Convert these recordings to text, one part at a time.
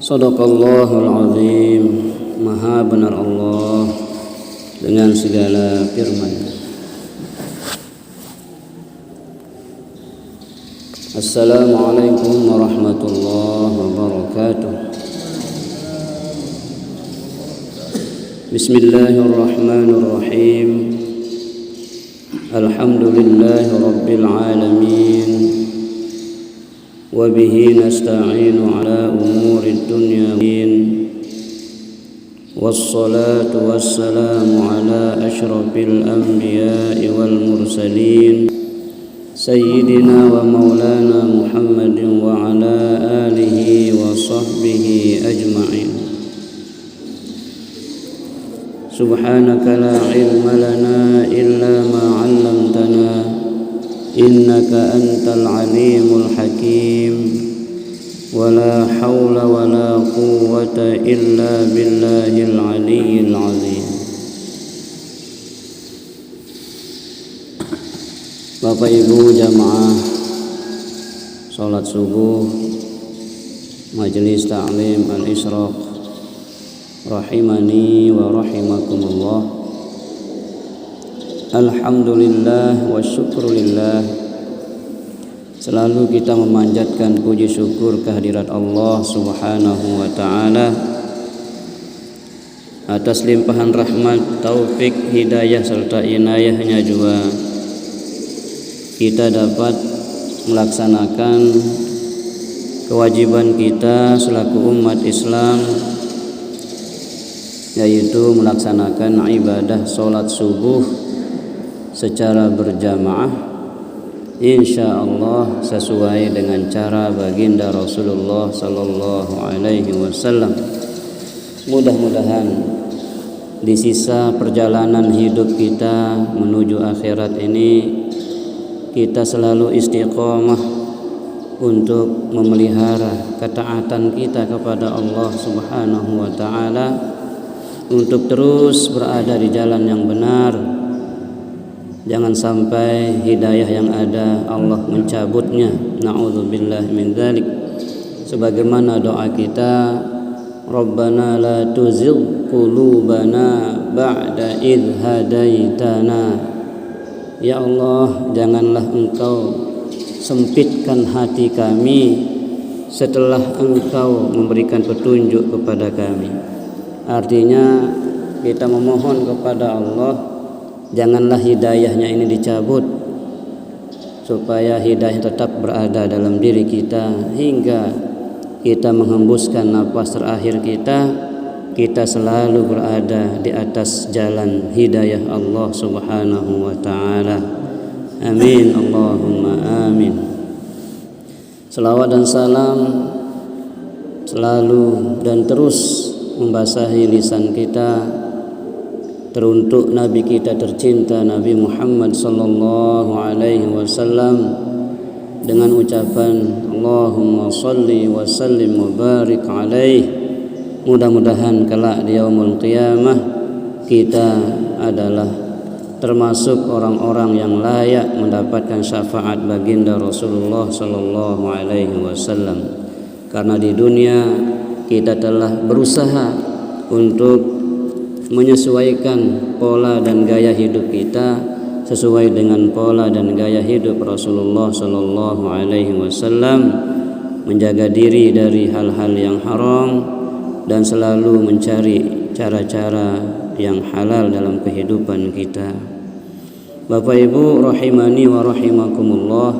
Shadaqallahul azim. Maha benar Allah dengan segala firman. Assalamualaikum warahmatullahi wabarakatuh. Bismillahirrahmanirrahim. Alhamdulillahi rabbil alamin. Wabihi nasta'inu ala umuri dunya wassalatu wassalamu ala ashrafil anbiya'i wal mursalin sayyidina wa maulana Muhammadin wa ala alihi wa sahbihi ajma'in. Subhanaka la ilma lana illa ma 'allamtana innaka antal alimul hakim. Wala hawla wala quwwata illa billahil aliyyil azim. Bapak Ibu jamaah salat subuh Majelis Ta'lim Al-Isyraq rahimani wa rahimakumullah. Alhamdulillah wa syukrulillah. Selalu kita memanjatkan puji syukur kehadirat Allah Subhanahu wa ta'ala atas limpahan rahmat, taufik, hidayah serta inayahnya juga kita dapat melaksanakan kewajiban kita selaku umat Islam, yaitu melaksanakan ibadah salat subuh secara berjamaah, insyaallah sesuai dengan cara baginda Rasulullah sallallahu alaihi wasallam. Mudah-mudahan di sisa perjalanan hidup kita menuju akhirat ini kita selalu istiqomah untuk memelihara ketaatan kita kepada Allah Subhanahu wa taala, untuk terus berada di jalan yang benar. Jangan sampai hidayah yang ada Allah mencabutnya. Na'udzubillah min dzalik. Sebagaimana doa kita, Rabbana la tuzigh qulubana ba'da idh hadaitana. Ya Allah, janganlah Engkau sempitkan hati kami setelah Engkau memberikan petunjuk kepada kami. Artinya kita memohon kepada Allah, janganlah hidayahnya ini dicabut, supaya hidayah tetap berada dalam diri kita hingga kita menghembuskan nafas terakhir kita selalu berada di atas jalan hidayah Allah Subhanahu wa ta'ala. Amin, Allahumma amin. Selawat dan salam selalu dan terus membasahi lisan kita teruntuk Nabi kita tercinta Nabi Muhammad sallallahu alaihi wasallam dengan ucapan Allahumma salli wa sallim wa barik alaih. Mudah-mudahan kelak di yaumul qiyamah kita adalah termasuk orang-orang yang layak mendapatkan syafaat baginda Rasulullah sallallahu alaihi wasallam. Karena di dunia kita telah berusaha untuk menyesuaikan pola dan gaya hidup kita sesuai dengan pola dan gaya hidup Rasulullah sallallahu alaihi wasallam, menjaga diri dari hal-hal yang haram dan selalu mencari cara-cara yang halal dalam kehidupan kita. Bapak Ibu rahimani wa rahimakumullah,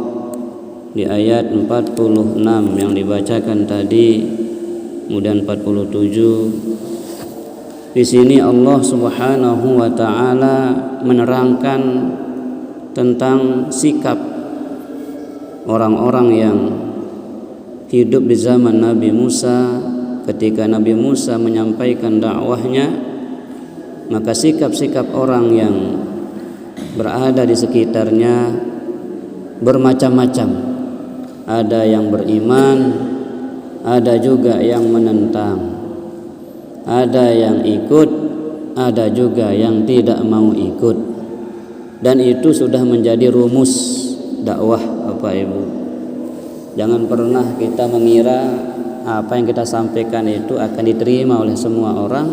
di ayat 46 yang dibacakan tadi, kemudian 47, di sini Allah Subhanahu wa taala menerangkan tentang sikap orang-orang yang hidup di zaman Nabi Musa. Ketika Nabi Musa menyampaikan dakwahnya, maka sikap-sikap orang yang berada di sekitarnya bermacam-macam. Ada yang beriman, ada juga yang menentang, ada yang ikut, ada juga yang tidak mau ikut. Dan itu sudah menjadi rumus dakwah Bapak Ibu. Jangan pernah kita mengira apa yang kita sampaikan itu akan diterima oleh semua orang,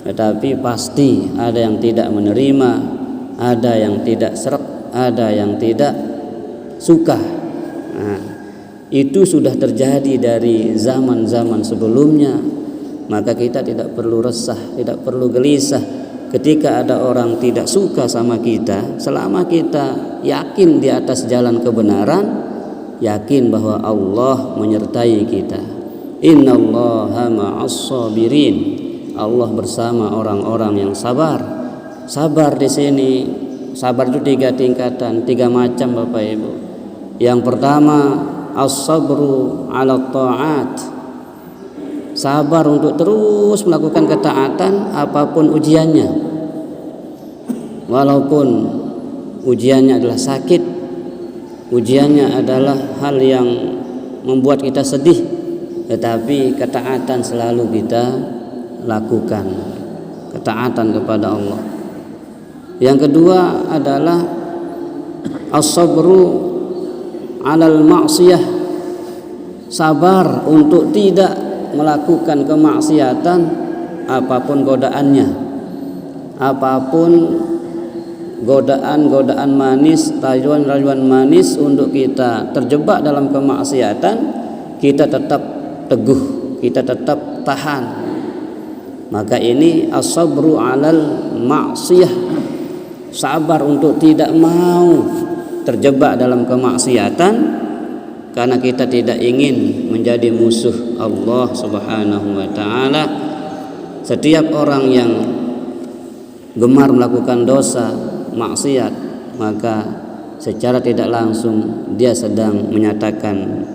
tetapi pasti ada yang tidak menerima, ada yang tidak sreg, ada yang tidak suka. Nah, itu sudah terjadi dari zaman-zaman sebelumnya. Maka kita tidak perlu resah, tidak perlu gelisah ketika ada orang tidak suka sama kita, selama kita yakin di atas jalan kebenaran, yakin bahwa Allah menyertai kita. Innallaha ma'as-sabirin. Allah bersama orang-orang yang sabar. Sabar di sini, sabar itu 3 tingkatan, 3 macam Bapak Ibu. Yang pertama, as-sabru 'ala ta'at. Sabar untuk terus melakukan ketaatan apapun ujiannya. Walaupun ujiannya adalah sakit, ujiannya adalah hal yang membuat kita sedih, tetapi ketaatan selalu kita lakukan, ketaatan kepada Allah. Yang kedua adalah as-sabru 'alal ma'siyah. Sabar untuk tidak melakukan kemaksiatan apapun godaannya, apapun godaan manis, rayuan manis untuk kita terjebak dalam kemaksiatan, kita tetap teguh, kita tetap tahan. Maka ini as-sabru 'alal ma'siyah, sabar untuk tidak mau terjebak dalam kemaksiatan, karena kita tidak ingin menjadi musuh Allah Subhanahu wa ta'ala. Setiap orang yang gemar melakukan dosa, maksiat, maka secara tidak langsung dia sedang menyatakan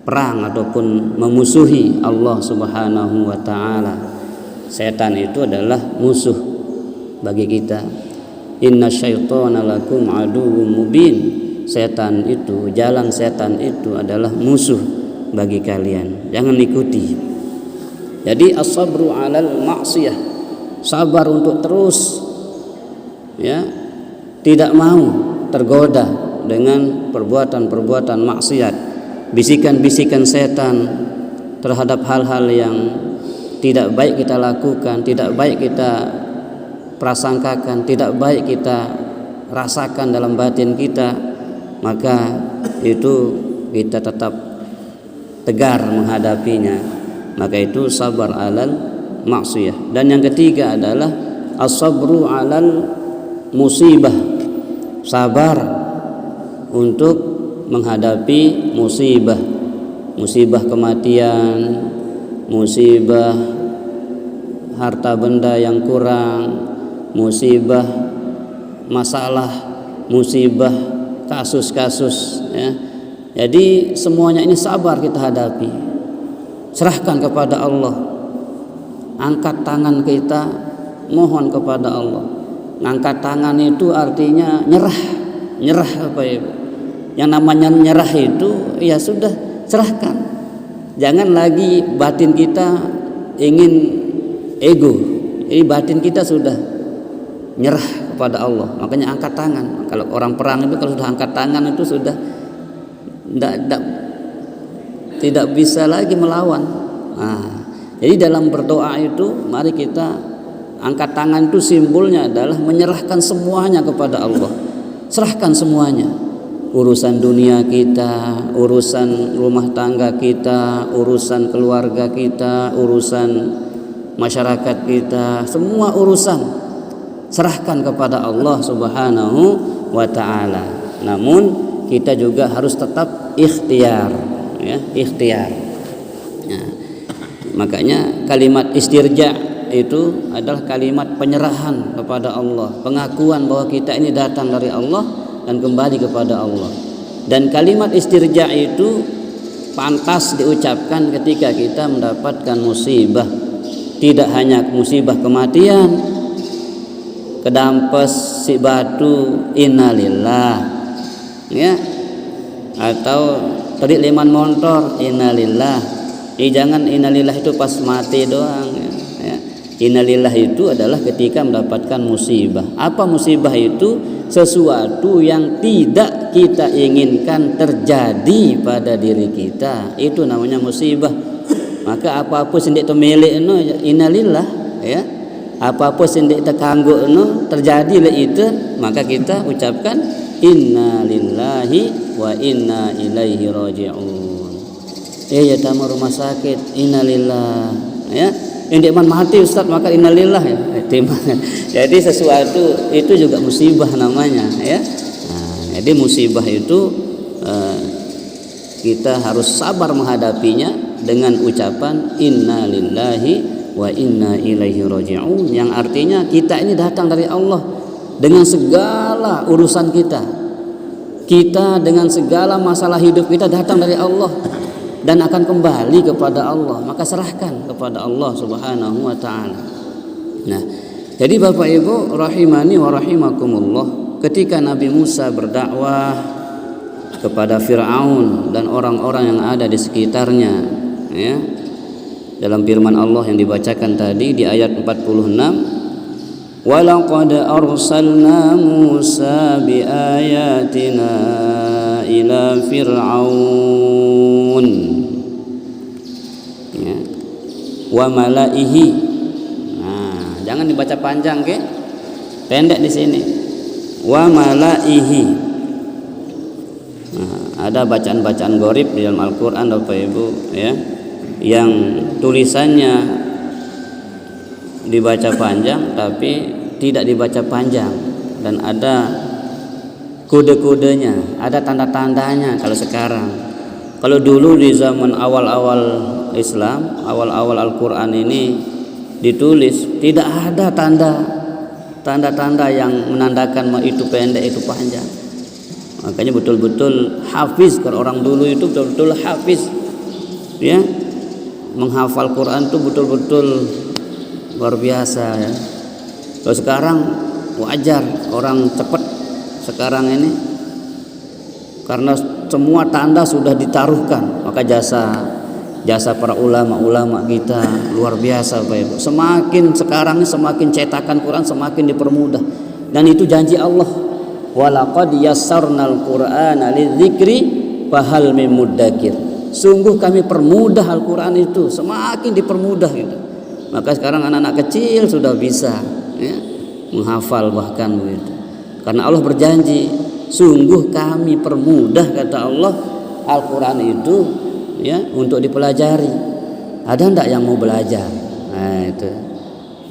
perang ataupun memusuhi Allah Subhanahu wa ta'ala. Setan itu adalah musuh bagi kita. Inna syaitana lakum aduwwum mubin. Setan itu, jalan setan itu adalah musuh bagi kalian. Jangan ikuti. Jadi as-sabru 'alal ma'siyah, sabar untuk terus tidak mau tergoda dengan perbuatan-perbuatan maksiat, bisikan-bisikan setan terhadap hal-hal yang tidak baik kita lakukan, tidak baik kita prasangkakan, tidak baik kita rasakan dalam batin kita. Maka itu kita tetap tegar menghadapinya. Maka itu sabar 'alal maksiyah. Dan yang ketiga adalah as-sabru 'alal musibah, sabar untuk menghadapi musibah, musibah kematian, musibah harta benda yang kurang, musibah masalah, musibah kasus-kasus Jadi semuanya ini sabar kita hadapi, serahkan kepada Allah, angkat tangan kita, mohon kepada Allah. Angkat tangan itu artinya nyerah apa ya? Yang namanya nyerah itu ya sudah, serahkan. Jangan lagi batin kita ingin ego, jadi batin kita sudah nyerah kepada Allah. Makanya angkat tangan. Kalau orang perang itu kalau sudah angkat tangan itu sudah tidak bisa lagi melawan. Jadi dalam berdoa itu mari kita angkat tangan, itu simbolnya adalah menyerahkan semuanya kepada Allah. Serahkan semuanya. Urusan dunia kita, urusan rumah tangga kita, urusan keluarga kita, urusan masyarakat kita, semua urusan serahkan kepada Allah Subhanahu wa ta'ala. Namun kita juga harus tetap ikhtiar, ikhtiar. Makanya kalimat istirja itu adalah kalimat penyerahan kepada Allah, pengakuan bahwa kita ini datang dari Allah dan kembali kepada Allah. Dan kalimat istirja itu pantas diucapkan ketika kita mendapatkan musibah, tidak hanya musibah kematian, kedampes si batu innalillah, atau tadi liman motor innalillah. Jangan innalillah itu pas mati doang, Innalillah itu adalah ketika mendapatkan musibah. Apa musibah itu? Sesuatu yang tidak kita inginkan terjadi pada diri kita, itu namanya musibah. Maka apa-apa sing dik milik no innalillah ya. Apa-apa sing dik kanggo no terjadi le itu, maka kita ucapkan innalillahi wa inna ilaihi raji'un. Ya tamu rumah sakit, innalillah ya. Yang man mati Ustaz maka innalillah ya. Jadi sesuatu itu juga musibah namanya ya. Nah, jadi musibah itu kita harus sabar menghadapinya dengan ucapan innalillahi wa inna ilaihi raji'un, yang artinya kita ini datang dari Allah dengan segala urusan kita. Kita dengan segala masalah hidup kita datang dari Allah dan akan kembali kepada Allah, maka serahkan kepada Allah Subhanahu wa taala. Nah, jadi Bapak Ibu rahimani wa rahimakumullah, ketika Nabi Musa berdakwah kepada Fir'aun dan orang-orang yang ada di sekitarnya ya, dalam firman Allah yang dibacakan tadi di ayat 46, walaqad arsalna Musa biayatina ila Fir'aun ya, wa malaihi. Nah, jangan dibaca panjang ke, pendek di sini. Wa malaihi. Nah, ada bacaan-bacaan gharib di dalam Al-Qur'an Bapak Ibu ya, yang tulisannya dibaca panjang tapi tidak dibaca panjang, dan ada kode-kodenya, ada tanda-tandanya. Kalau sekarang, kalau dulu di zaman awal-awal Islam, awal-awal Al-Quran ini ditulis, tidak ada tanda-tanda yang menandakan itu pendek itu panjang. Makanya betul-betul hafiz, kalau orang dulu itu betul-betul hafiz ya, menghafal Quran itu betul-betul luar biasa ya. Kalau sekarang wajar orang cepat sekarang ini, karena semua tanda sudah ditaruhkan, maka jasa para ulama kita luar biasa Bapak Ibu. Semakin sekarang ini semakin cetakan Quran semakin dipermudah, dan itu janji Allah, walaqad yassarnal qur'ana lidzikri fahal mim muddakir. Sungguh kami permudah Al-Quran itu, semakin dipermudah gitu. Maka sekarang anak-anak kecil sudah bisa ya, menghafal bahkan begitu. Karena Allah berjanji, sungguh kami permudah kata Allah Al-Quran itu ya untuk dipelajari. Ada ndak yang mau belajar? Nah itu.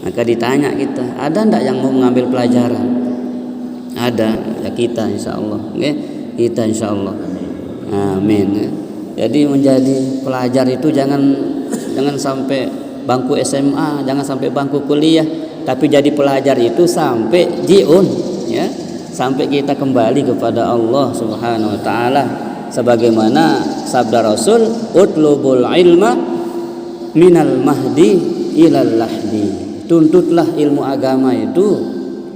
Maka ditanya kita, ada ndak yang mau mengambil pelajaran? Ada, ya kita insyaallah. Okay? Kita insyaallah. Amin. Jadi menjadi pelajar itu jangan sampai bangku SMA, jangan sampai bangku kuliah, tapi jadi pelajar itu sampai jiun ya, sampai kita kembali kepada Allah Subhanahu wa taala, sebagaimana sabda Rasul, utlubul ilma minal mahdi ilal lahdi. Tuntutlah ilmu agama itu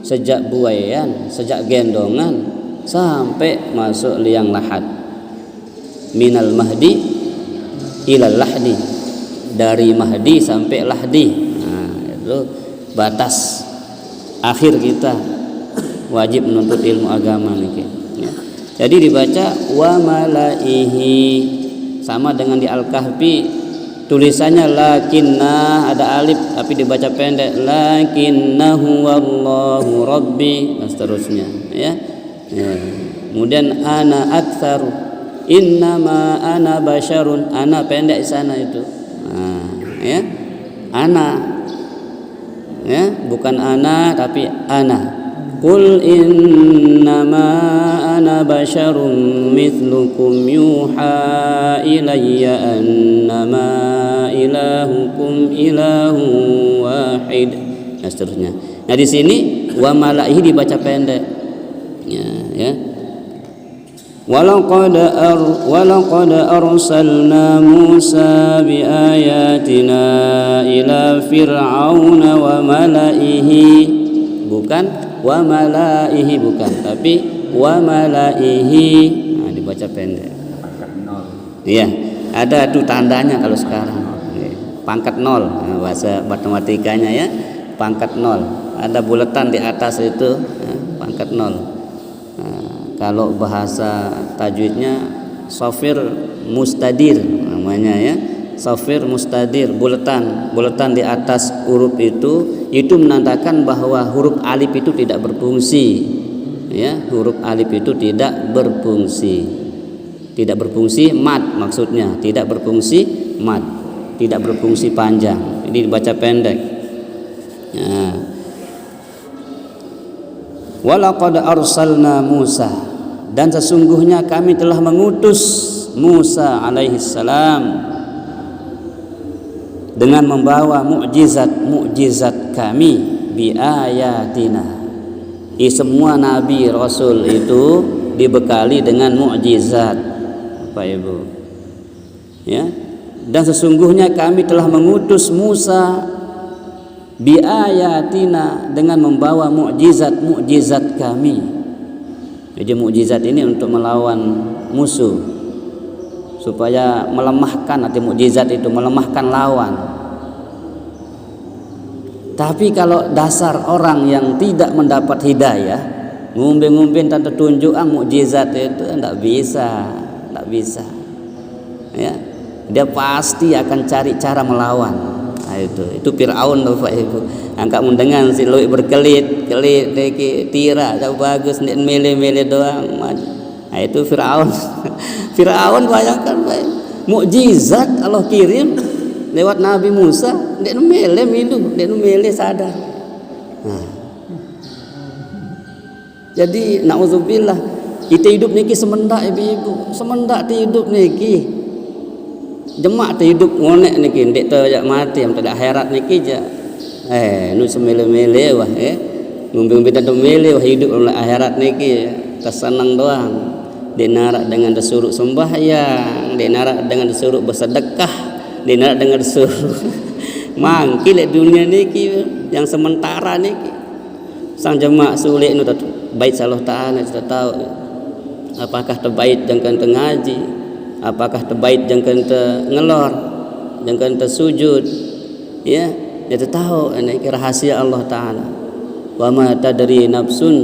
sejak buayan, sejak gendongan sampai masuk liang lahat. Minal mahdi ilal lahdi, dari mahdi sampai lahdi. Nah, itu batas akhir kita wajib menuntut ilmu agama nih ya. Jadi dibaca wa malaihi, sama dengan di Al-Kahfi tulisannya lakinna, ada alif tapi dibaca pendek, lakinnahu wallahu rabbi, dan seterusnya ya. Kemudian ana aktsaru, innama ana basyarun, ana pendek di sana itu. Nah, ya. Ana ya, bukan ana tapi ana. Qul innama ana basyarun mithlukum yuha ilayya annama ilahukum ilahu wahid. Nah, seterusnya. Nah, di sini wa malaihi dibaca pendek. Ya. Walaqad arsalna Musa biayatina ila fir'auna wa malaihi, bukan wa malaihi, bukan, tapi wa malaihi. Nah, dibaca pendek. Iya, ada tuh tandanya kalau sekarang. Pangkat nol, nah, bahasa matematikanya ya, pangkat nol. Ada buletan di atas itu, pangkat nol. Nah, Kalau bahasa tajwidnya sofir mustadir namanya ya. Sofir mustadir, bulatan di atas huruf itu menandakan bahwa huruf alif itu tidak berfungsi. Ya, huruf alif itu tidak berfungsi. Tidak berfungsi mad maksudnya, tidak berfungsi mad, tidak berfungsi panjang. Ini dibaca pendek. Ya. Walaqad arsalna Musa, dan sesungguhnya kami telah mengutus Musa alaihi salam dengan membawa mukjizat kami bi ayatina. Semua nabi rasul itu dibekali dengan mukjizat, Bapak Ibu. Ya. Dan sesungguhnya kami telah mengutus Musa bi ayatina dengan membawa mukjizat kami. Jadi mukjizat ini untuk melawan musuh, supaya melemahkan, arti mukjizat itu melemahkan lawan. Tapi kalau dasar orang yang tidak mendapat hidayah, ngumbe-ngumbe tanpa tunjukan mukjizat itu tidak bisa. Ya, dia pasti akan cari cara melawan. Nah, itu Fir'aun Bapak Ibu. Angkat mendengar si lui berkelit deki tira jauh bagus nek mele doang. Nah, itu Fir'aun. Fir'aun bayangkan baik. Mukjizat Allah kirim lewat Nabi Musa, dek mele minum, dek mele sadar. Nah. Jadi naudzubillah, kita hidup niki semendak ibu-ibu, semendak hidup niki. Jemak hidup ngonek niki, ndek tajak mati, am tak akhirat niki je. Nu semele-mele wah ngumbe-ngumbe tak mele wah hidup oleh akhirat niki kesenang doang. Dinarak dengan disuruh sembahyang, dinarak dengan disuruh bersedekah, dinarak dengan disuruh mangki lek dunia niki yang sementara niki. Sang jemaah sulit nu bait Allah Taala kita tahu apakah terbaik jangkan ngaji, apakah terbaik jangkan ngelor, jangkan sujud. Ya, dia tahu ini rahasia Allah Taala. Wa ma tadri nafsun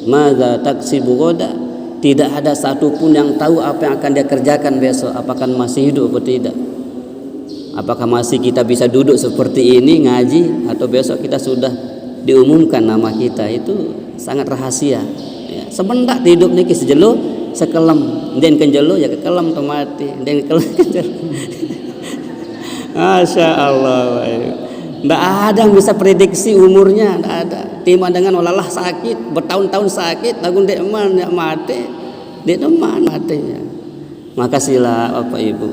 madza taksibu ghadan. Tidak ada satupun yang tahu apa yang akan dia kerjakan besok, apakah masih hidup atau tidak, apakah masih kita bisa duduk seperti ini ngaji, atau besok kita sudah diumumkan nama kita. Itu sangat rahasia ya. Sebentar hidup niki sejelo sekelem, den kenjelo ya kekelem to mati, den kenjelo. Masya Allah. Tidak ada yang bisa prediksi umurnya, tidak ada. Timbang dengan olalah sakit, bertahun-tahun sakit, lagu dek man ya mati, dek man matinya. Makasihlah Bapak Ibu,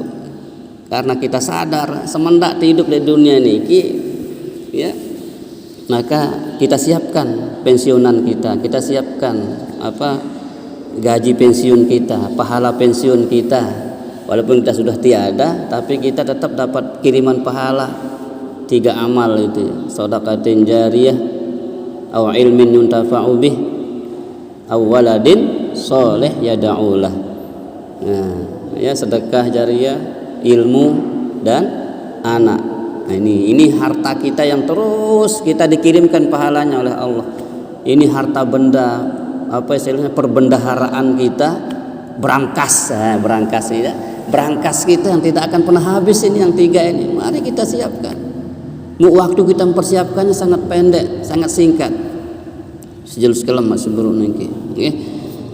karena kita sadar semendak hidup di dunia niki, ya, maka kita siapkan pensiunan kita siapkan gaji pensiun kita, pahala pensiun kita. Walaupun kita sudah tiada, tapi kita tetap dapat kiriman pahala. 3 amal itu, shadaqatin jariyah, au ilmin yuntafa'u bih, au waladin sholih yad'ulah. Nah, ya sedekah jariyah, ilmu dan anak. Nah, ini harta kita yang terus kita dikirimkan pahalanya oleh Allah. Ini harta benda, apa istilahnya, perbendaharaan kita, berangkas ya. Berangkas kita yang tidak akan pernah habis ini, yang 3 ini. Mari kita siapkan. Waktu kita mempersiapkannya sangat pendek, sangat singkat. Sejelus kelam masih buruk niki.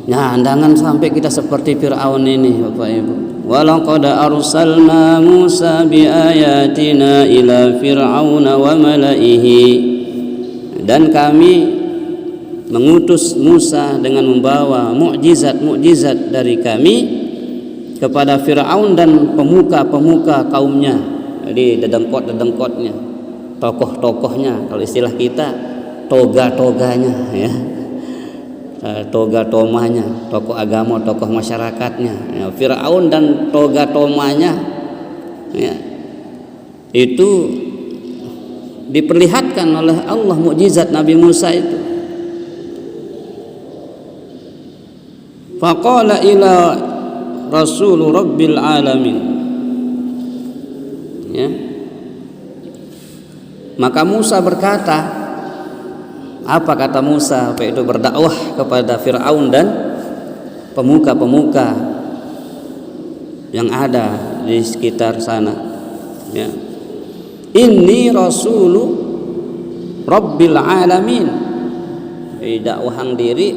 Nah, jangan sampai kita seperti Fir'aun ini, Bapak Ibu. Walaqad arsalna Musa bi ayatina ila fir'auna wa malaihi. Dan kami mengutus Musa dengan membawa mukjizat dari kami kepada Fir'aun dan pemuka-pemuka kaumnya. Jadi dedengkot-dedengkotnya, tokoh-tokohnya, kalau istilah kita toga-toganya ya, toga-tomanya, tokoh agama, tokoh masyarakatnya ya. Fir'aun dan toga-tomanya ya, itu diperlihatkan oleh Allah mukjizat Nabi Musa itu. Faqala ila rasul rabbil alamin ya. Maka Musa berkata Apa kata Musa? Apa itu berdakwah kepada Fir'aun dan pemuka-pemuka yang ada di sekitar sana, ya. Inni rasulu rabbil alamin. Dakwahang diri,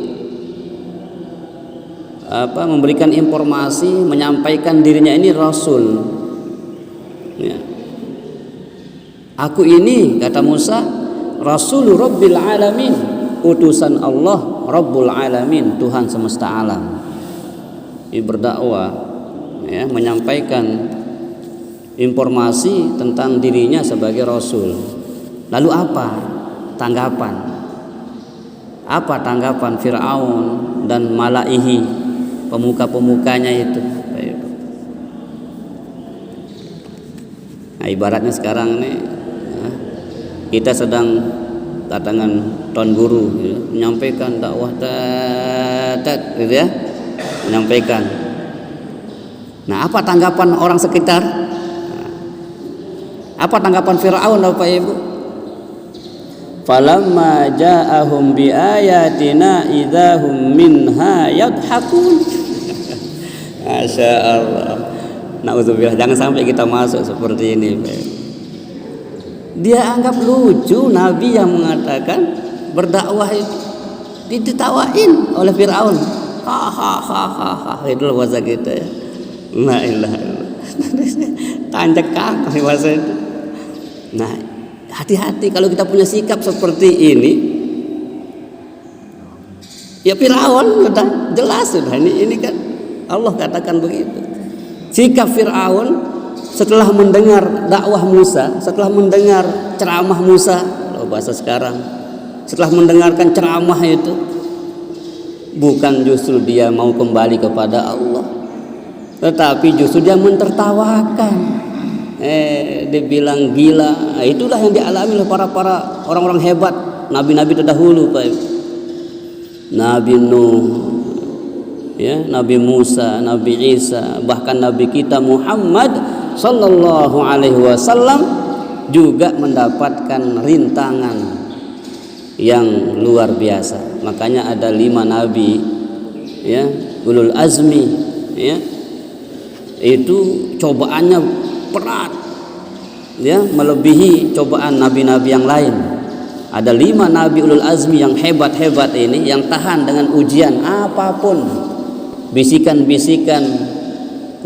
memberikan informasi, menyampaikan dirinya ini rasul, ya. Aku ini, kata Musa, rasul rabbil alamin, utusan Allah rabbul alamin, Tuhan semesta alam. Berdakwah, ya, menyampaikan informasi tentang dirinya sebagai rasul. Lalu apa tanggapan? Apa tanggapan Fir'aun dan malaihi, pemuka-pemukanya itu? Nah, ibaratnya sekarang ini kita sedang datangan tuan guru, ya, menyampaikan dakwah gitu ya, menyampaikan. Nah, apa tanggapan orang sekitar? Apa tanggapan Fir'aun, Bapak Ibu? Falamma ja'ahum biayatina idzahum minha yadhakun. Masya Allah. Nauzubillah, jangan sampai kita masuk seperti ini. Dia anggap lucu Nabi yang mengatakan berdakwah itu, ditawain oleh Fir'aun. Ha itu bahasa kita, ya. La ilaha illallah. Tanjak kaki bahasa itu. Nah, hati-hati kalau kita punya sikap seperti ini. Ya Fir'aun sudah jelas sudah, ini kan Allah katakan begitu. Sikap Fir'aun setelah mendengar dakwah Musa, setelah mendengar ceramah Musa, kalau bahasa sekarang, setelah mendengarkan ceramah itu, bukan justru dia mau kembali kepada Allah, tetapi justru dia mentertawakan. Dibilang gila. Itulah yang dialami oleh para orang-orang hebat, nabi-nabi terdahulu, Pak. Nabi Nuh, ya, Nabi Musa, Nabi Isa, bahkan Nabi kita Muhammad sallallahu alaihi wasallam juga mendapatkan rintangan yang luar biasa. Makanya ada 5 nabi, ya, ulul azmi, ya. Itu cobaannya berat, ya, melebihi cobaan nabi-nabi yang lain. Ada 5 nabi ulul azmi yang hebat-hebat ini, yang tahan dengan ujian apapun, bisikan-bisikan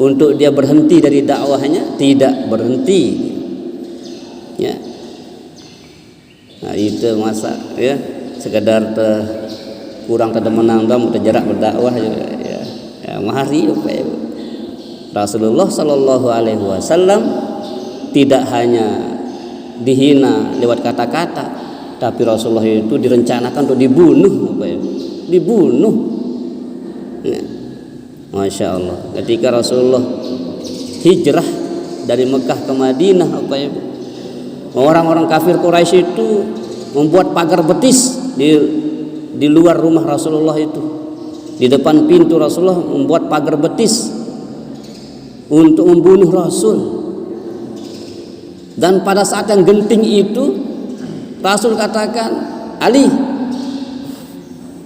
untuk dia berhenti dari dakwahnya, tidak berhenti, ya. Nah, itu masa, ya, sekedar kurang menang dam terjerak berdakwah, ya. Ya, mari, ya. Rasulullah Sallallahu Alaihi Wasallam tidak hanya dihina lewat kata-kata, tapi Rasulullah itu direncanakan untuk dibunuh, dibunuh. Ya. Masya Allah. Ketika Rasulullah hijrah dari Mekah ke Madinah, orang-orang kafir Quraisy itu membuat pagar betis di luar rumah Rasulullah itu, di depan pintu Rasulullah membuat pagar betis untuk membunuh Rasul. Dan pada saat yang genting itu, Rasul katakan, Ali,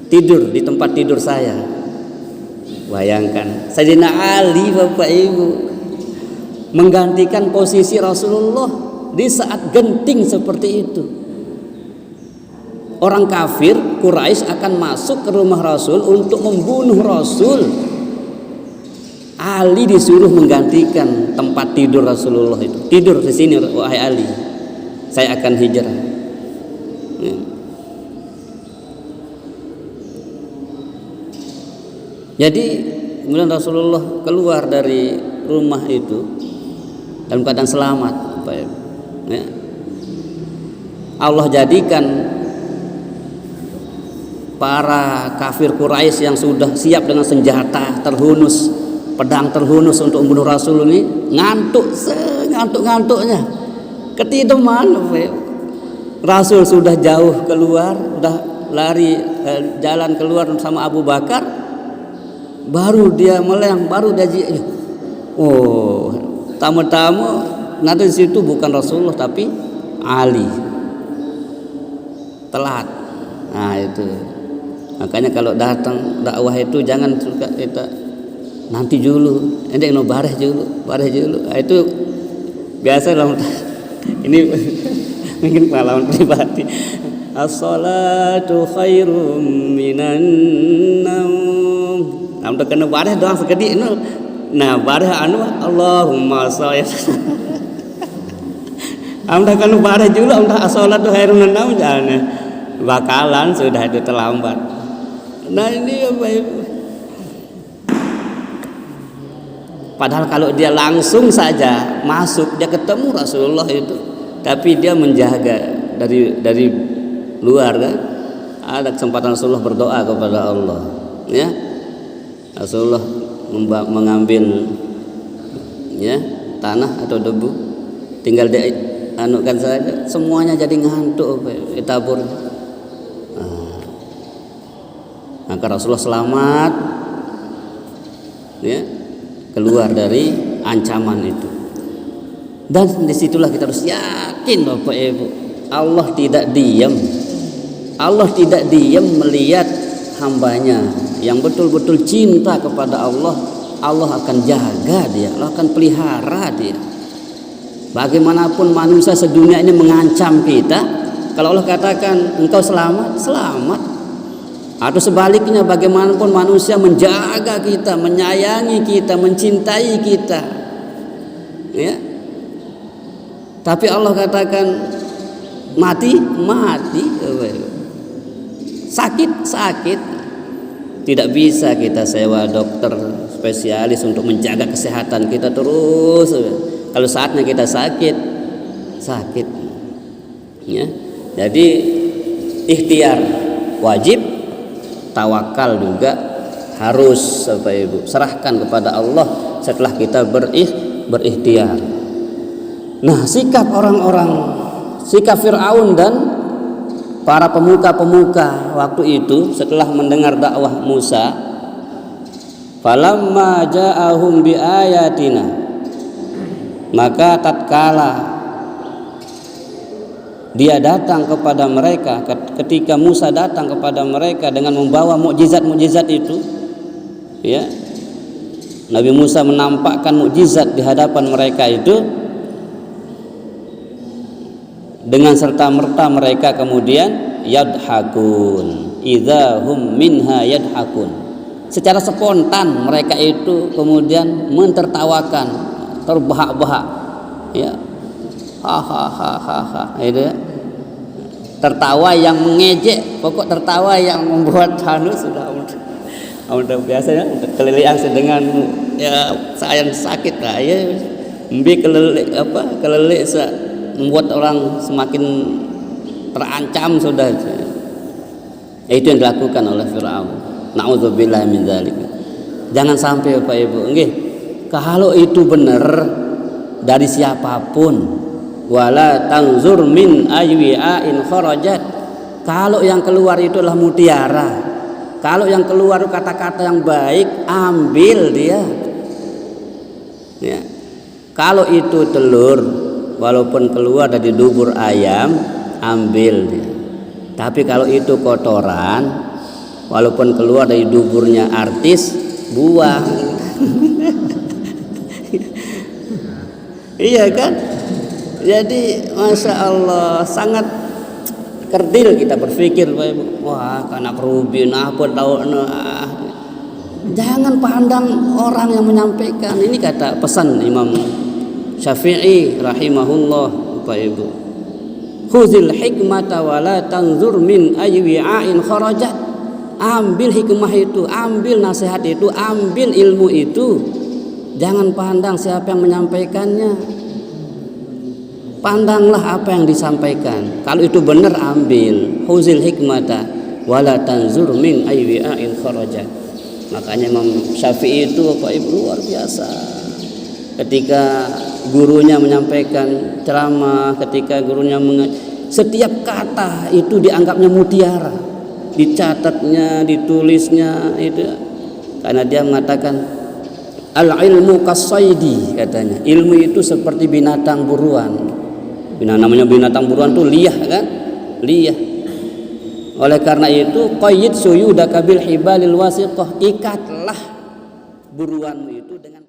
tidur di tempat tidur saya. Bayangkan, Sayyidina Ali, Bapak Ibu, menggantikan posisi Rasulullah di saat genting seperti itu. Orang kafir Quraisy akan masuk ke rumah Rasul untuk membunuh Rasul. Ali disuruh menggantikan tempat tidur Rasulullah itu. Tidur di sini, wahai Ali, saya akan hijrah. Ya. Jadi kemudian Rasulullah keluar dari rumah itu dalam keadaan selamat. Ya. Allah jadikan para kafir Quraisy yang sudah siap dengan senjata terhunus, pedang terhunus untuk membunuh Rasul ini, ngantuk-ngantuknya, ketiduran. Rasul sudah jauh keluar, sudah lari jalan keluar sama Abu Bakar, baru dia meleng, baru dia tamu-tamu nanti di situ bukan Rasulullah tapi Ali. Telat, Nah itu. Makanya kalau datang dakwah itu jangan suka kita nanti dulu, endek no bareh dulu. Nah, itu biasa lah. Ini mungkin pengalaman pribadi. As-salatu khairum minan naum. Nampak kena bareh doang sekedi no. Nah bareh anu Allahumma sholli. Amdah kanu bareh juga amdah as-salatu khairum minan naum jangan. Bakalan sudah itu terlambat. Nah ini apa Ibu? Padahal kalau dia langsung saja masuk, dia ketemu Rasulullah itu, tapi dia menjaga dari luar kan, ada kesempatan Rasulullah berdoa kepada Allah, ya. Rasulullah mengambil ya tanah atau debu, tinggal dia anukan saja, semuanya jadi ngantuk, ditabur. Maka Rasulullah selamat, ya, keluar dari ancaman itu. Dan disitulah kita harus yakin Bapak Ibu, Allah tidak diam. Allah tidak diam melihat hambanya yang betul-betul cinta kepada Allah. Allah akan jaga dia, Allah akan pelihara dia. Bagaimanapun manusia sedunia ini mengancam kita, kalau Allah katakan engkau selamat, selamat. Atau sebaliknya, bagaimanapun manusia menjaga kita, menyayangi kita, mencintai kita, ya. Tapi Allah katakan mati, sakit. Tidak bisa kita sewa dokter spesialis untuk menjaga kesehatan kita terus. Kalau saatnya kita sakit, ya. Jadi ikhtiar wajib, tawakal juga harus Bapak Ibu, serahkan kepada Allah setelah kita berikhtiar. Nah, sikap Fir'aun dan para pemuka-pemuka waktu itu setelah mendengar dakwah Musa, falamma ja'ahum biayatina, maka tatkala dia datang kepada mereka, ketika Musa datang kepada mereka dengan membawa mukjizat-mukjizat itu, ya, Nabi Musa menampakkan mukjizat di hadapan mereka itu, dengan serta-merta mereka kemudian yadhakun, idzahum minha yadhakun. Secara spontan mereka itu kemudian mentertawakan, terbahak-bahak, ya. Hahaha, itu tertawa yang mengejek, pokok tertawa yang membuat sudah biasa ya, kelilian dengan ya sayang sakit lah ya, kelilik membuat orang semakin terancam sudah. Itu yang dilakukan oleh Fir'aun. Na'udzubillah min dzalik. Jangan sampai Bapak Ibu, nggih, kalau itu benar dari siapapun, wala tanzur min aywi'ain kharajat. Kalau yang keluar itu adalah mutiara, kalau yang keluar itu kata-kata yang baik, ambil dia, ya. Kalau itu telur, walaupun keluar dari dubur ayam, ambil dia. Tapi kalau itu kotoran, walaupun keluar dari duburnya artis, buang. Iya kan? Jadi Masya Allah, sangat kerdil kita berpikir, wah karena kerubin apa tahu. Jangan pandang orang yang menyampaikan. Ini kata pesan Imam Syafi'i rahimahullah, Bapak Ibu. Khuzil hikmata wa la tanzur min aywi'ain kharajat. Ambil hikmah itu, ambil nasihat itu, ambil ilmu itu. Jangan pandang siapa yang menyampaikannya. Pandanglah apa yang disampaikan. Kalau itu benar, ambil. Huzil hikmata wala tanzur min aywi'ain kharajat. Makanya Imam Syafi'i itu Bapak Ibu luar biasa. Ketika gurunya menyampaikan ceramah, ketika gurunya setiap kata itu dianggapnya mutiara, dicatatnya, ditulisnya itu. Karena dia mengatakan al-ilmu kasaydi, katanya. Ilmu itu seperti binatang buruan. Namanya binatang buruan tuh liar kan? Liar. Oleh karena itu qayyid suyudaka bil hibalil wasiqah, ikatlah buruanmu itu dengan